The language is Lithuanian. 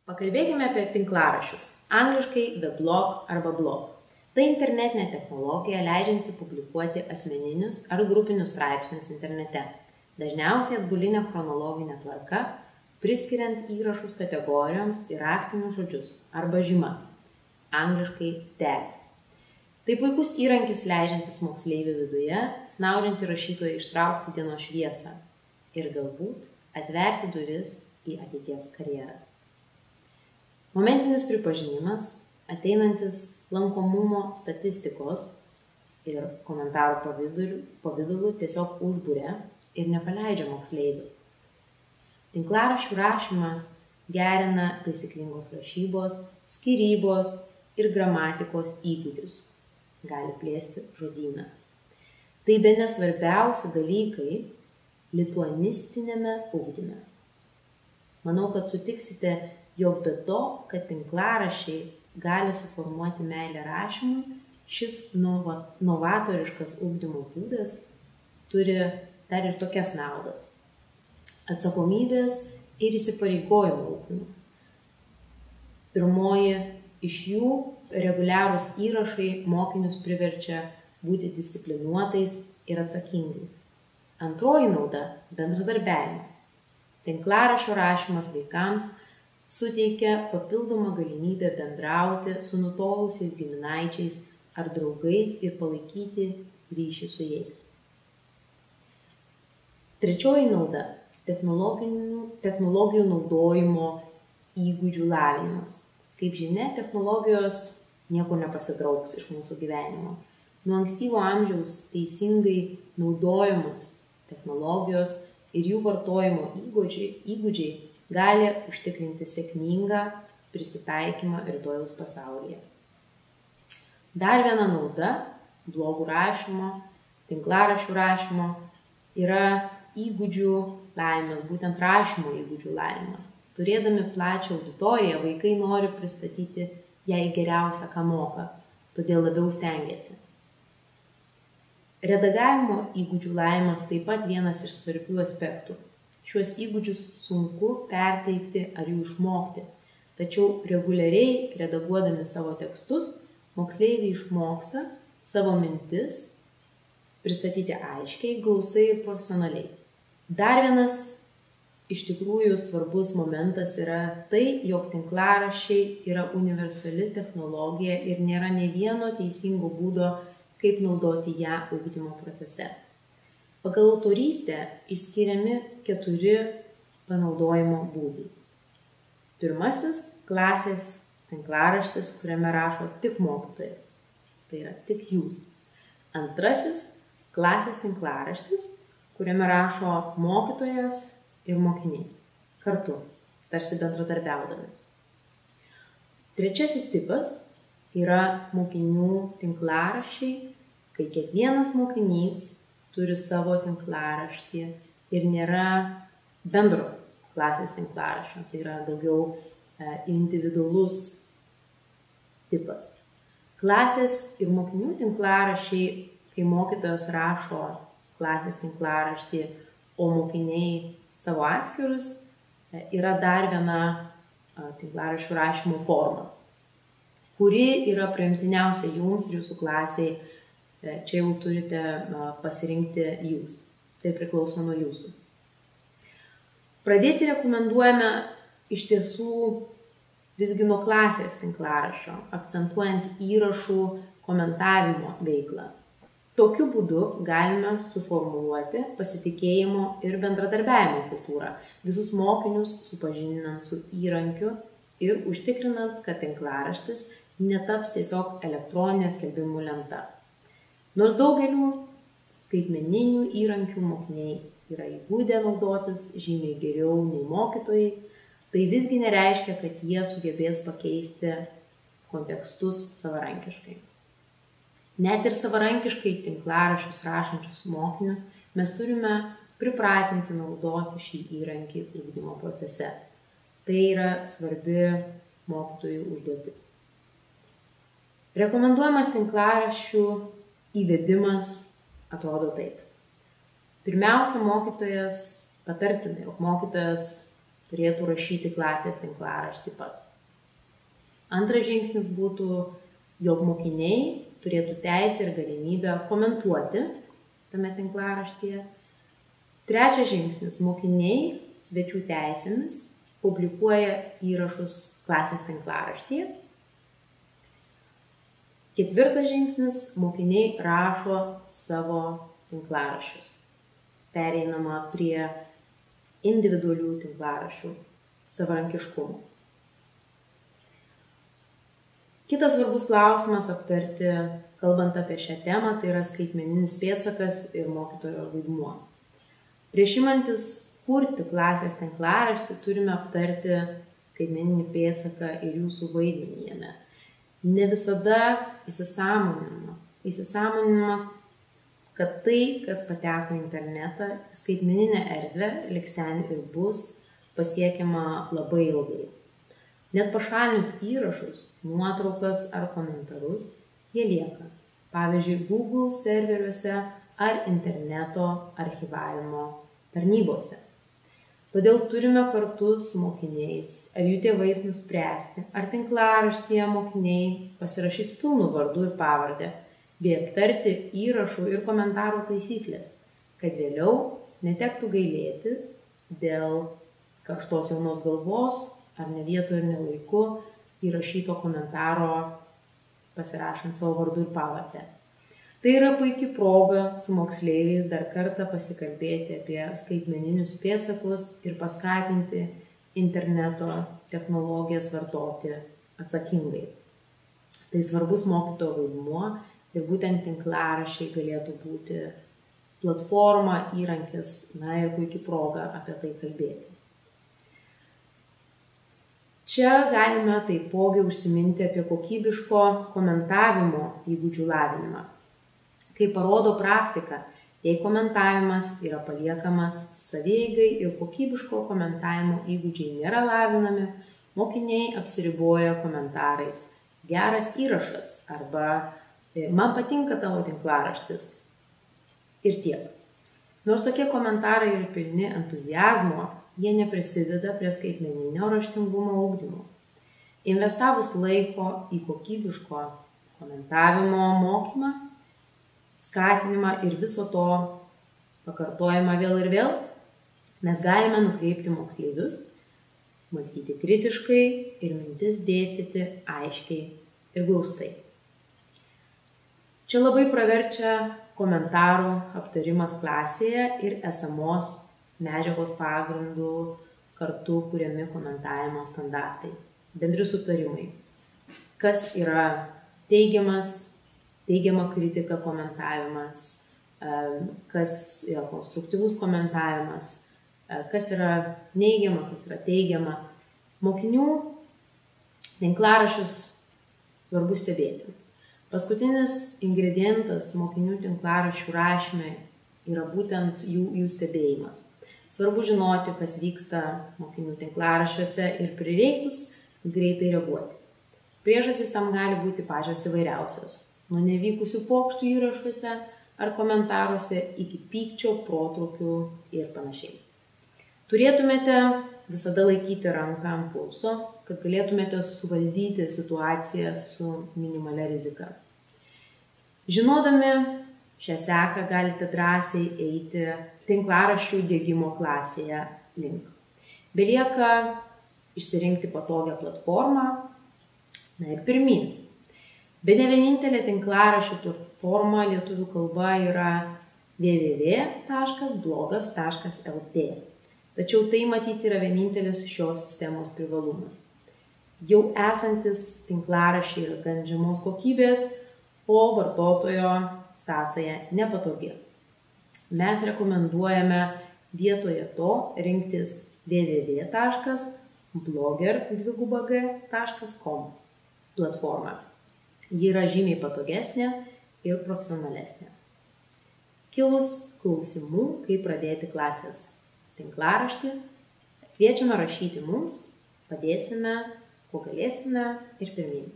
Pakalbėkime apie tinklaraščius, angliškai weblog arba blog. Tai internetinė technologija leidžianti publikuoti asmeninius ar grupinius straipsnius internete, dažniausiai atbuline chronologinė tvarka, priskiriant įrašus kategorijoms ir raktinius žodžius arba žymas, angliškai tag. Tai puikus įrankis leidžiantis moksleivių viduje, snaudžiantį rašytoją ištraukti dienos šviesą ir galbūt atverti duris į ateities karjerą. Momentinis pripažinimas, ateinantis lankomumo statistikos ir komentarų pavidalu tiesiog užburia ir nepaleidžia moksleivių. Tinklaraščių rašymas gerina taisyklingos rašybos, skyrybos ir gramatikos įgūdžius. Gali plėsti žodyną. Tai bene svarbiausi dalykai lituanistinėme ugdyme. Manau, kad sutiksite, jog be to, kad tinklaraščiai gali suformuoti meilę rašymui, šis novatoriškas ugdymo būdas turi dar ir tokias naudas. Atsakomybės ir įsipareigojimo ugdymas. Pirmoji iš jų reguliarūs įrašai mokinius priverčia būti disciplinuotais ir atsakingais. Antroji nauda – bendradarbiavimas. Tinklaraščio rašymas vaikams suteikia papildomą galimybę bendrauti su nutolusiais giminaičiais ar draugais ir palaikyti ryšį su jais. Trečioji nauda – technologijų naudojimo įgūdžių lavinimas. Kaip žinia, technologijos niekur nepasitrauks iš mūsų gyvenimo. Nuo ankstyvo amžiaus teisingai naudojamos technologijos ir jų vartojimo įgūdžiai gali užtikrinti sėkmingą prisitaikymą rytojaus pasaulyje. Dar viena nauda blogų rašymo, tinklaraščių rašymo yra įgūdžių lavinimas, būtent rašymo įgūdžių lavinimas. Turėdami plačią auditoriją, vaikai nori pristatyti jai geriausią, ką moka, todėl labiau stengiasi. Redagavimo įgūdžių lavinimas taip pat vienas iš svarbių aspektų. Šiuos įgūdžius sunku perteikti ar jų išmokti, tačiau reguliariai redaguodami savo tekstus, moksleiviai išmoksta savo mintis pristatyti aiškiai, glaustai ir profesionaliai. Dar vienas iš tikrųjų svarbus momentas yra tai, jog tinklaraščiai yra universali technologija ir nėra nė vieno teisingo būdo, kaip naudoti ją ugdymo procese. Pagal autorystę išskiriami 4 panaudojimo būdai. Pirmasis – klasės tinklaraštis, kuriame rašo tik mokytojas. Tai yra tik jūs. Antrasis – klasės tinklaraštis, kuriame rašo mokytojas ir mokiniai. Kartu, tarsi bendradarbiaudami. Trečiasis tipas yra mokinių tinklaraščiai, kai kiekvienas mokinys turi savo tinklaraštį ir nėra bendro klasės tinklaraščio, tai yra daugiau individualus tipas. Klasės ir mokinių tinklaraščiai, kai mokytojas rašo klasės tinklaraštį, o mokiniai savo atskirus, yra dar viena tinklaraščių rašymo forma, kuri yra priimtiniausia jums ir jūsų klasiai. Čia jau turite pasirinkti jūs. Tai priklauso nuo jūsų. Pradėti rekomenduojame iš tiesų visgi nuo klasės tinklaraščio, akcentuojant įrašų komentavimo veiklą. Tokiu būdu galime suformuluoti pasitikėjimo ir bendradarbiavimo kultūrą, visus mokinius supažindinant su įrankiu ir užtikrinant, kad tinklaraštis netaps tiesiog elektroninė skelbimų lenta. Nors daugelių skaitmeninių įrankių mokiniai yra įgūdę naudotis žymiai geriau nei mokytojai, tai visgi nereiškia, kad jie sugebės pakeisti kontekstus savarankiškai. Net ir savarankiškai tinklaraščius rašančius mokinius mes turime pripratinti naudoti šį įrankį ugdymo procese. Tai yra svarbi mokytojų užduotis. Rekomenduojamas tinklaraščių įvedimas atrodo taip. Pirmiausia, patartina, jog mokytojas turėtų rašyti klasės tinklaraštį pats. Antras žingsnis būtų, jog mokiniai turėtų teisę ir galimybę komentuoti tame tinklaraštyje. Trečias žingsnis, mokiniai svečių teisėmis publikuoja įrašus klasės tinklaraštyje. Ketvirtas žingsnis, mokiniai rašo savo tinklaraščius. Pereinama prie individualių tinklaraščių savarankiškumo. Kitas svarbus klausimas aptarti, kalbant apie šią temą, tai yra skaitmeninis pėdsakas ir mokytojo vaidmuo. Prieš imantis kurti klasės tinklaraštį turime aptarti skaitmeninį pėdsaką ir jūsų vaidmenį jame. Ne visada įsisąmoninama, kad tai, kas pateko į internetą, skaitmeninę erdvę, liks ten ir bus pasiekiama labai ilgai. Net pašalinus įrašus, nuotraukas ar komentarus, jie lieka. Pavyzdžiui, Google serveriuose ar interneto archyvavimo tarnybose. Todėl turime kartu su mokiniais ar jų tėvais nuspręsti, ar tinklaraštyje mokiniai pasirašys pilnu vardu ir pavardę, bei aptarti įrašų ir komentarų taisyklės, kad vėliau netektų gailėti dėl karštos jaunos galvos ar ne vietoje ir ne laiku įrašyto komentaro pasirašant savo vardu ir pavardę. Tai yra puikia proga su moksleiviais dar kartą pasikalbėti apie skaitmeninius pėdsakus ir paskatinti interneto technologijas vartoti atsakingai. Tai svarbus mokytojo vaidmuo ir būtent tinklaraščiai galėtų būti platforma, įrankis, ir puikia proga apie tai kalbėti. Čia galime taipogi užsiminti apie kokybiško komentavimo įgūdžių lavinimą. Kaip parodo praktika, jei komentavimas yra paliekamas savieigai ir kokybiško komentavimo įgūdžiai nėra lavinami, mokiniai apsiriboja komentarais. Geras įrašas arba man patinka tavo tinklaraštis. Ir tiek. Nors tokie komentarai yra pilni entuziazmo, jie neprisideda prie skaitmeninio raštingumo ugdymo. Investavus laiko į kokybiško komentavimo mokymą, skatinimą ir viso to pakartojimą vėl ir vėl, mes galime nukreipti moksleivius, mąstyti kritiškai ir mintis dėstyti aiškiai ir glaustai. Čia labai praverčia komentarų aptarimas klasėje ir esamos medžiagos pagrindų kartu kuriami komentavimo standartai, bendri sutarimai, kas yra teigiama kritika komentavimas, kas yra konstruktyvus komentavimas, kas yra neigiama, kas yra teigiama. Mokinių tinklaraščius svarbu stebėti. Paskutinis ingredientas mokinių tinklaraščių rašyme yra būtent jų stebėjimas. Svarbu žinoti, kas vyksta mokinių tinklaraščiuose ir prireikus greitai reaguoti. Priežastys tam gali būti pačios įvairiausios. Nuo nevykusių pokštų įrašuose ar komentaruose iki pykčio, protrūkių ir panašiai. Turėtumėte visada laikyti ranką ant pulso, kad galėtumėte suvaldyti situaciją su minimalia rizika. Žinodami šią seką galite drąsiai eiti tinklaraščių diegimo klasėje link. Belieka išsirinkti patogią platformą, ir pirmyn. Bene vienintelė tinklaraščių platforma lietuvių kalba yra www.blogas.lt. Tačiau tai matyti yra vienintelis šios sistemos privalumas. Jau esantis tinklaraščiai yra gan žemos kokybės, o vartotojo sąsaja nepatogi. Mes rekomenduojame vietoje to rinktis www.blogger.com platformą. Ji yra žymiai patogesnė ir profesionalesnė. Kilus klausimų, kaip pradėti klasės tinklaraštį, kviečiame rašyti mums, padėsime, kuo galėsime ir pirmyn.